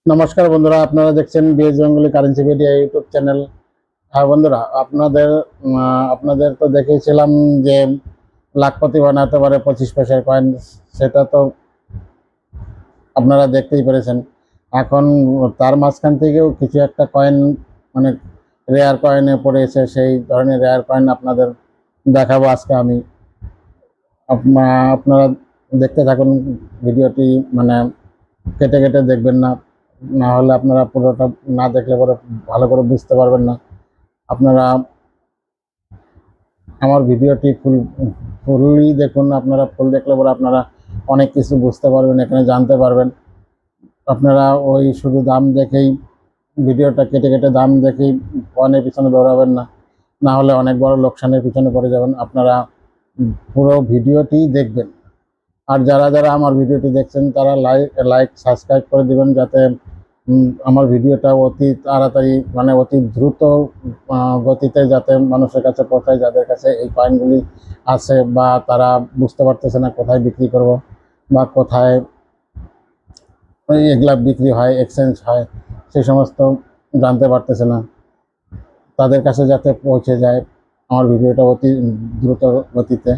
নমস্কার বন্ধুরা, আপনারা দেখছেন BS Bengali currency video YouTube channel. হ্যাঁ বন্ধুরা, আপনাদের তো দেখিয়েছিলাম যে লাখপতি বানাতে পারে 25 পয়সার কয়েন। সেটা তো আপনারা দেখতেই পেরেছেন। এখন তার মাঝখান থেকেও কিছু একটা কয়েন, মানে রেয়ার কয়েনে পড়েছে। সেই ধরনের রেয়ার কয়েন আপনাদের দেখাবো আজকে আমি। আপনারা দেখতে থাকুন ভিডিওটি, মানে কেটে কেটে দেখবেন না, না হলে আপনারা পুরোটা না দেখলে পরে ভালো করে বুঝতে পারবেন না। আপনারা আমার ভিডিওটি ফুললি দেখুন। আপনারা ফুল দেখলে পরে আপনারা অনেক কিছু বুঝতে পারবেন, এখানে জানতে পারবেন। আপনারা ওই শুধু দাম দেখেই, ভিডিওটা কেটে কেটে দাম দেখেই কয়েনের পিছনে দৌড়াবেন না, না হলে অনেক বড় লোকসানের পিছনে পড়ে যাবেন। আপনারা পুরো ভিডিওটি দেখবেন। আর যারা যারা আমার ভিডিওটি দেখছেন তারা লাইক সাবস্ক্রাইব করে দিবেন, যাতে আমার ভিডিওটা অতি তাড়াতাড়ি, মানে অতি দ্রুত গতিতে যাতে মানুষের কাছে পৌঁছায়, যাদের কাছে এই কয়েনগুলি আছে বা তারা বুঝতে পারতেছে না কোথায় বিক্রি করব বা কোথায় এগুলা বিক্রি হয়, এক্সচেঞ্জ হয়, সেই সমস্ত জানতে পারতেছে না, তাদের কাছে যাতে পৌঁছে যায় আমার ভিডিওটা অতি দ্রুত গতিতে।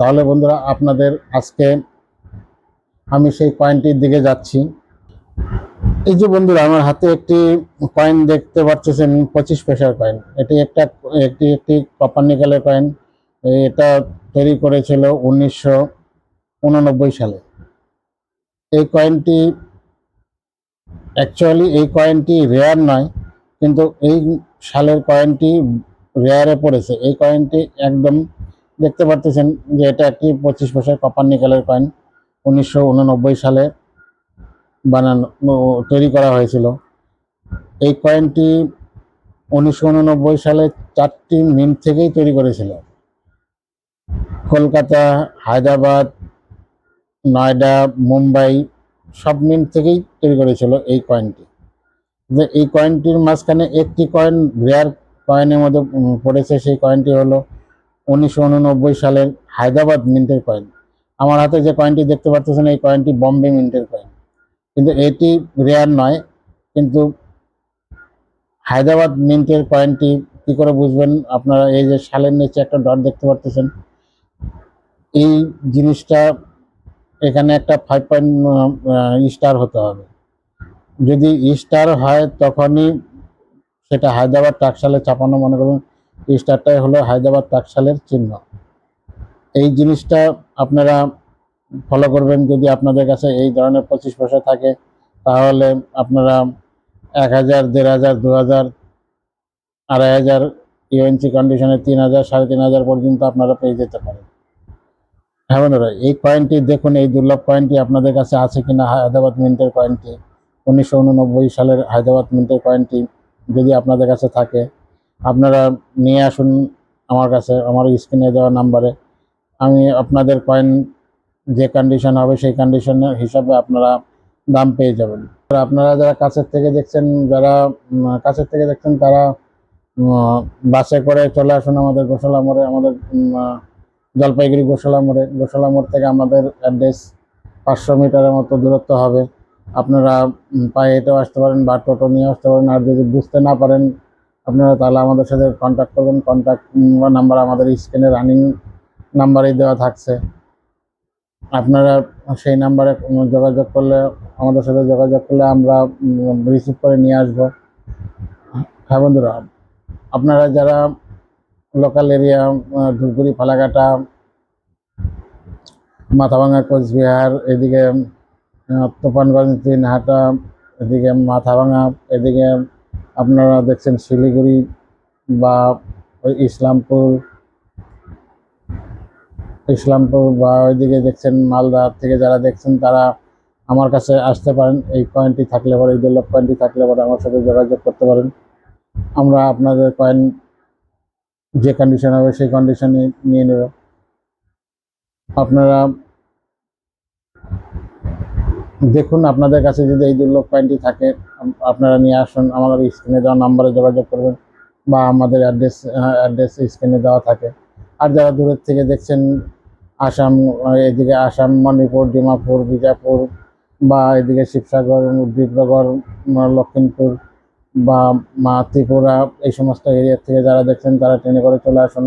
তাহলে বন্ধুরা, আপনাদের আজকে আমি সেই কয়েনটির দিকে যাচ্ছি। এই যে বন্ধুরা, আমার হাতে একটি কয়েন দেখতে পাচ্ছেন, 25 পয়সার কয়েন। একটি কপার নিকেলের কয়েন। এটা তৈরি করেছিল 1989 সালে। এই কয়েনটি এই কয়েনটি রেয়ার নয়, কিন্তু এই সালের কয়েনটি রেয়ারে পড়েছে। এই কয়েনটি একদম দেখতে পাচ্ছেন যে এটা একটি 25 পয়সার কপার নিকেলের কয়েন। 1989 সালে তৈরি করা হয়েছিল। এই কয়েনটি 1989 সালে 4টি মিন্ট থেকেই তৈরি করেছিল। কলকাতা, হায়দ্রাবাদ, নয়ডা, মুম্বাই সব মিন্ট থেকেই তৈরি করেছিল এই কয়েনটি। যে এই কয়েনটির মাঝখানে একটি কয়েন রেয়ার কয়েনের মধ্যে পড়েছে। সেই কয়েনটি হলো 1989 সালের হায়দ্রাবাদ মিন্টের কয়েন। আমার হাতে যে কয়েনটি দেখতে পাচ্ছেন, এই কয়েনটি বম্বে মিন্টের কয়েন, কিন্তু এটি রেয়ার নয়। কিন্তু হায়দ্রাবাদ মিন্টের কয়েনটি কি করে বুঝবেন আপনারা? এই যে সালের নিচে একটা ডট দেখতে পাচ্ছেন, এই জিনিসটা এখানে একটা 5 স্টার হতে হবে। যদি স্টার হয় তখনই সেটা হায়দ্রাবাদ টাকশালে ছাপানো, মনে করুন স্টারটাই হলো হায়দ্রাবাদ টাকশালের চিহ্ন। এই জিনিসটা আপনারা ফলো করবেন। যদি আপনাদের কাছে এই ধরনের 25 পয়সা থাকে, তাহলে আপনারা 1000, 1500, 2000, 2500, ইউএনসি কন্ডিশনে 3000, 3500 পর্যন্ত আপনারা পেয়ে যেতে পারেন। হ্যাঁ বন্ধুরা, এই কয়েনটি দেখুন, এই দুর্লভ কয়েনটি আপনাদের কাছে আছে কিনা। হায়দ্রাবাদ মিন্টের কয়েনটি, 1989 সালের হায়দ্রাবাদ মিন্টের কয়েনটি যদি আপনাদের কাছে থাকে, আপনারা নিয়ে আসুন আমার কাছে, আমার স্ক্রিনে দেওয়া নাম্বারে। আমি আপনাদের কয়েন যে কন্ডিশন হবে সেই কন্ডিশনের হিসাবে আপনারা দাম পেয়ে যাবেন। আপনারা যারা কাছের থেকে দেখছেন তারা বাসে করে চলে আসুন আমাদের গোশালা মোড়ে, আমাদের জলপাইগুড়ি গোশালা মোড় থেকে আমাদের অ্যাড্রেস 500 মিটারের মতো দূরত্ব হবে। আপনারা পায়ে হেঁটেও আসতে পারেন বা টোটো নিয়ে আসতে পারেন। আর যদি বুঝতে না পারেন আপনারা, তাহলে আমাদের সাথে কন্ট্যাক্ট করবেন। কন্ট্যাক্ট নাম্বার আমাদের স্ক্রিনে রানিং নাম্বারেই দেওয়া থাকছে। আপনারা সেই নাম্বারে আমাদের সাথে যোগাযোগ করলে আমরা রিসিভ করে নিয়ে আসবো। হ্যাঁ বন্ধুরা, আপনারা যারা লোকাল এরিয়া, ধূপগুড়ি, ফালাকাটা, মাথাভাঙা, কোচবিহার, এদিকে তুফানগঞ্জ, দিনহাটা, এদিকে মাথাভাঙা, এদিকে আপনারা দেখছেন শিলিগুড়ি বা ওই ইসলামপুর বা ওইদিকে দেখছেন মালদা থেকে যারা দেখছেন, তারা আমার কাছে আসতে পারেন। এই কয়েনটি থাকলে পরে, এই দুর্লভ কয়েনটি থাকলে পরে আমার সাথে যোগাযোগ করতে পারেন। আমরা আপনাদের কয়েন যে কন্ডিশন হবে সেই কন্ডিশনে নিয়ে নেব। আপনারা দেখুন, আপনাদের কাছে যদি এই দুর্লভ কয়েনটি থাকে, আপনারা নিয়ে আসুন। আমাদের স্ক্রিনে দেওয়া নাম্বারে যোগাযোগ করবেন বা আমাদের অ্যাড্রেস স্ক্রিনে দেওয়া থাকে। আর যারা দূরের থেকে দেখছেন, এদিকে আসাম, মণিপুর, ডিমাপুর, বিজাপুর, বা এদিকে শিবসাগর, ডিব্রুগড়, লক্ষিমপুর বা ত্রিপুরা, এই সমস্ত এরিয়া থেকে যারা দেখছেন তারা ট্রেনে করে চলে আসুন।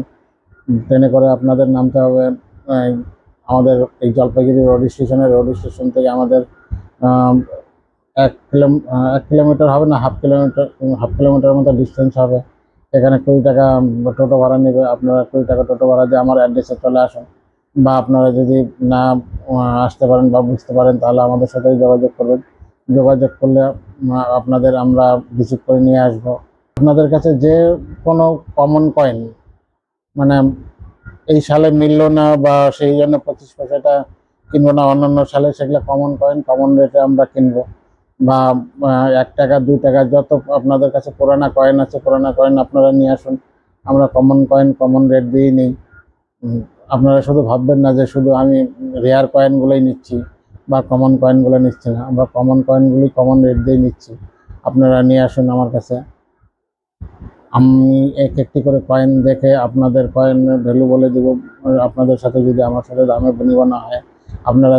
ট্রেনে করে আপনাদের নামতে হবে আমাদের এই জলপাইগুড়ি রোড স্টেশনে। রোড স্টেশন থেকে আমাদের 1 কিলোমিটার হবে না, হাফ কিলোমিটার মতো ডিস্টেন্স হবে। এখানে 20 টাকা টোটো ভাড়া নেবে। আপনারা 20 টাকা টোটো ভাড়া দিয়ে আমার অ্যাড্রেসে চলে আসুন। বা আপনারা যদি না আসতে পারেন বা বুঝতে পারেন তাহলে আমাদের সাথে যোগাযোগ করবেন। যোগাযোগ করলে আপনাদের আমরা রিসিভ করে নিয়ে আসবো। আপনাদের কাছে যে কোনো কমন কয়েন, মানে এই সালে মিললো না বা সেই জন্য 25 পয়সাটা কিনবো না অন্যান্য সালে, সেগুলো কমন কয়েন কমন রেটে আমরা কিনবো। বা 1 টাকা 2 টাকা যত আপনাদের কাছে পুরানা কয়েন আছে, পুরানা কয়েন আপনারা নিয়ে আসুন। আমরা কমন কয়েন কমন রেট দিয়েই নিই। আপনারা শুধু ভাববেন না যে শুধু আমি রেয়ার কয়েনগুলোই নিচ্ছি বা কমন কয়েনগুলো নিচ্ছি না। আমরা কমন কয়েনগুলি কমন রেট দিয়েই নিচ্ছি। আপনারা নিয়ে আসুন আমার কাছে। আমি একটি করে কয়েন দেখে আপনাদের কয়েনের ভ্যালু বলে দেবো। আপনাদের সাথে যদি আমার সাথে দামে বনিবনা হয়, আপনারা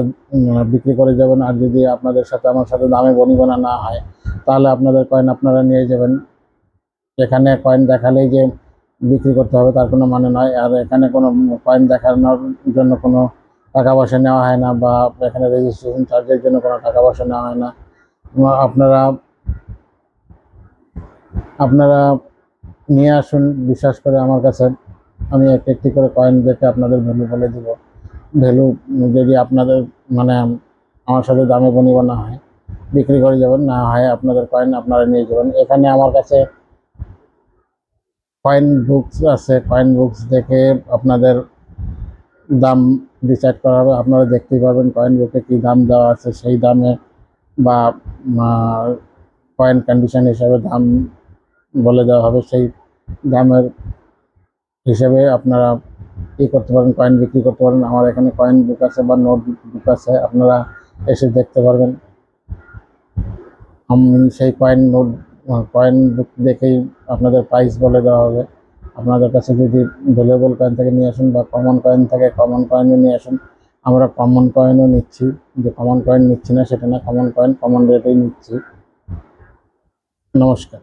বিক্রি করে যাবেন। আর যদি আপনাদের সাথে আমার সাথে দামে বনিবনা না হয়, তাহলে আপনাদের কয়েন আপনারা নিয়ে যাবেন। এখানে কয়েন দেখালেই যে বিক্রি করতে হবে তার কোনো মানে নয়। আর এখানে কোনো কয়েন দেখানোর জন্য কোনো টাকা পয়সা নেওয়া হয় না, বা এখানে রেজিস্ট্রেশন চার্জের জন্য কোনো টাকা পয়সা নেওয়া হয় না। আপনারা আপনারা নিয়ে আসুন বিশ্বাস করে আমার কাছে। আমি একটি করে কয়েন দেখে আপনাদের ভ্যালু বলে দিব। ভ্যালু যদি আপনাদের মানে আমার সাথে দামে বনিবনা হয়, বিক্রি করে যাবেন। না হয় আপনাদের কয়েন আপনারা নিয়ে যাবেন। এখানে আমার কাছে কয়েন বুকস আছে। কয়েন বুকস দেখে আপনাদের দাম ডিসাইড করা হবে। আপনারা দেখতেই পারবেন কয়েন বুকে কী দাম দেওয়া আছে, সেই দামে বা কয়েন কন্ডিশন হিসাবে দাম বলে দেওয়া হবে। সেই দামের হিসেবে আপনারা কী করতে পারেন, কয়েন বিক্রি করতে পারেন। আমার এখানে কয়েন বুক আছে বা নোট বুক আছে, আপনারা এসে দেখতে পারবেন। আমি সেই কয়েন বুক দেখেই আপনাদের প্রাইস বলে দেওয়া হবে। আপনাদের কাছে যদি ভ্যালুয়েবল কয়েন থেকে নিয়ে আসুন বা কমন কয়েন থেকে কমন কয়েনও নিয়ে আসুন। আমরা কমন কয়েনও নিচ্ছি, যে কমন কয়েন নিচ্ছি না সেটা না, কমন কয়েন কমন রেটেই নিচ্ছি। নমস্কার।